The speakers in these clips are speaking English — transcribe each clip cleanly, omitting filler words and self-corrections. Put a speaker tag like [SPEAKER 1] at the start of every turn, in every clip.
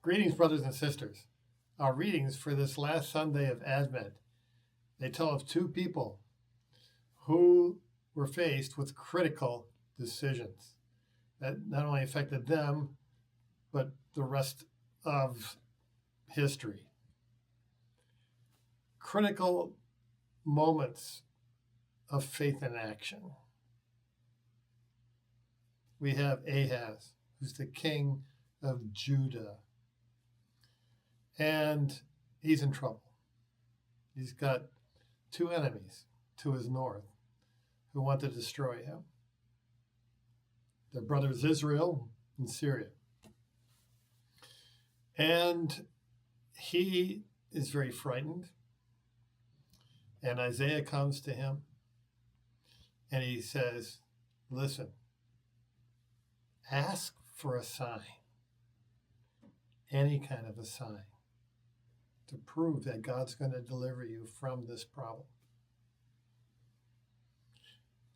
[SPEAKER 1] Greetings, brothers and sisters. Our readings for this last Sunday of Advent, they tell of two people who were faced with critical decisions that not only affected them, but the rest of history. Critical moments of faith in action. We have Ahaz, who's the king of Judah. And he's in trouble. He's got two enemies to his north who want to destroy him. Their brothers Israel and Syria. And he is very frightened. And Isaiah comes to him and he says, listen, ask for a sign, any kind of a sign, to prove that God's going to deliver you from this problem.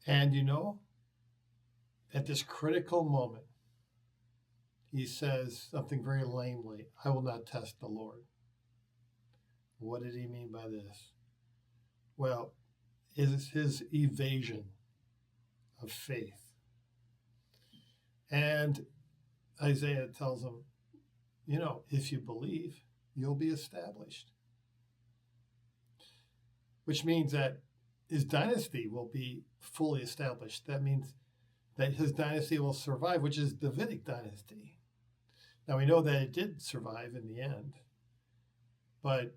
[SPEAKER 1] And at this critical moment, he says something very lamely, I will not test the Lord. What did he mean by this? Well, it's his evasion of faith. And Isaiah tells him, if you believe, you'll be established. Which means that his dynasty will be fully established. That means that his dynasty will survive, which is the Davidic dynasty. Now we know that it did survive in the end. But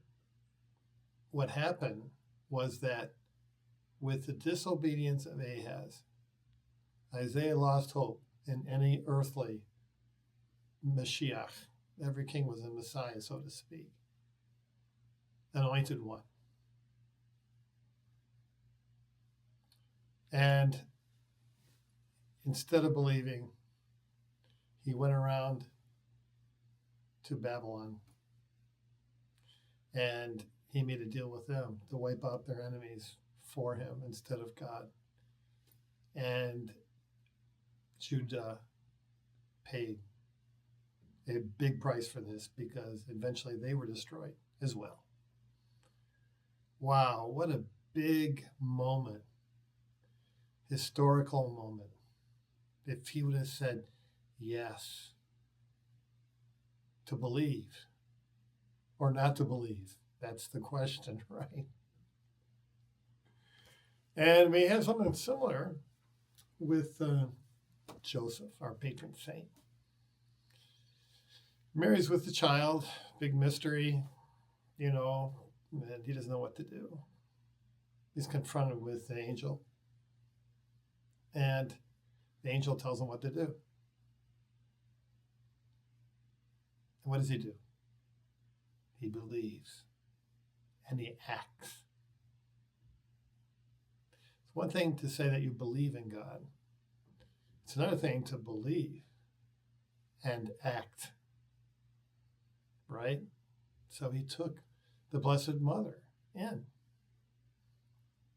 [SPEAKER 1] what happened was that with the disobedience of Ahaz, Isaiah lost hope in any earthly Mashiach. Every king was a Messiah, so to speak. An anointed one. And instead of believing, he went around to Babylon and he made a deal with them to wipe out their enemies for him instead of God. And Judah paid a big price for this because eventually they were destroyed as well. Wow, what a big moment, historical moment. If he would have said yes to believe or not to believe, that's the question, right? And we have something similar with Joseph, our patron saint. Mary's with the child, big mystery, and he doesn't know what to do. He's confronted with the angel, and the angel tells him what to do. And what does he do? He believes, and he acts. It's one thing to say that you believe in God. It's another thing to believe and act. Right? So he took the Blessed Mother in,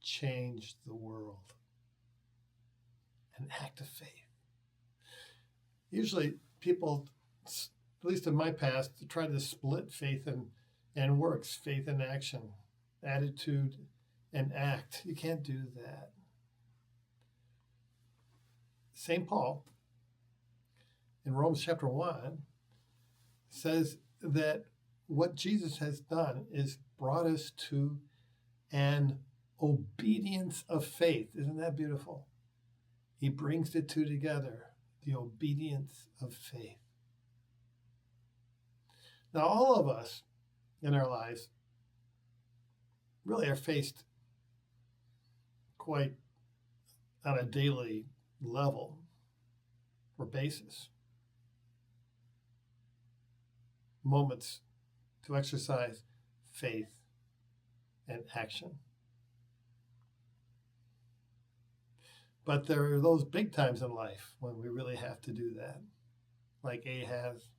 [SPEAKER 1] changed the world. An act of faith. Usually people, at least in my past, try to split faith and works, faith and action, attitude and act. You can't do that. St. Paul, in Romans chapter 1, says that what Jesus has done is brought us to an obedience of faith. Isn't that beautiful? He brings the two together, the obedience of faith. Now, all of us in our lives really are faced quite on a daily level or basis. Moments to exercise faith and action. But there are those big times in life when we really have to do that, like Ahaz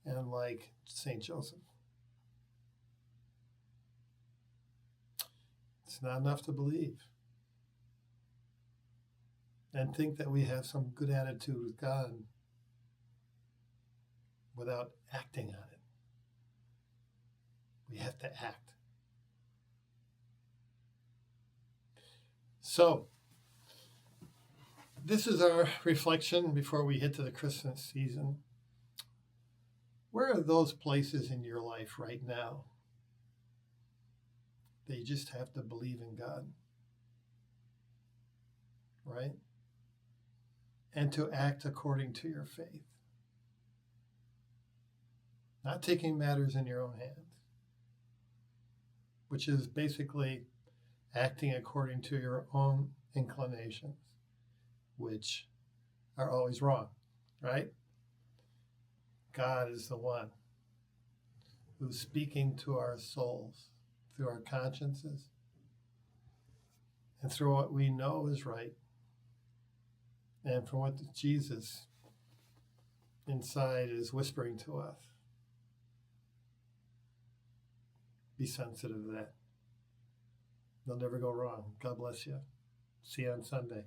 [SPEAKER 1] and like St. Joseph. It's not enough to believe and think that we have some good attitude with God. without acting on it. We have to act. So, this is our reflection before we hit to the Christmas season. Where are those places in your life right now that you just have to believe in God? Right? And to act according to your faith. Not taking matters in your own hands, which is basically acting according to your own inclinations, which are always wrong, right? God is the one who's speaking to our souls through our consciences and through what we know is right and from what Jesus inside is whispering to us. Be sensitive to that. They'll never go wrong. God bless you. See you on Sunday.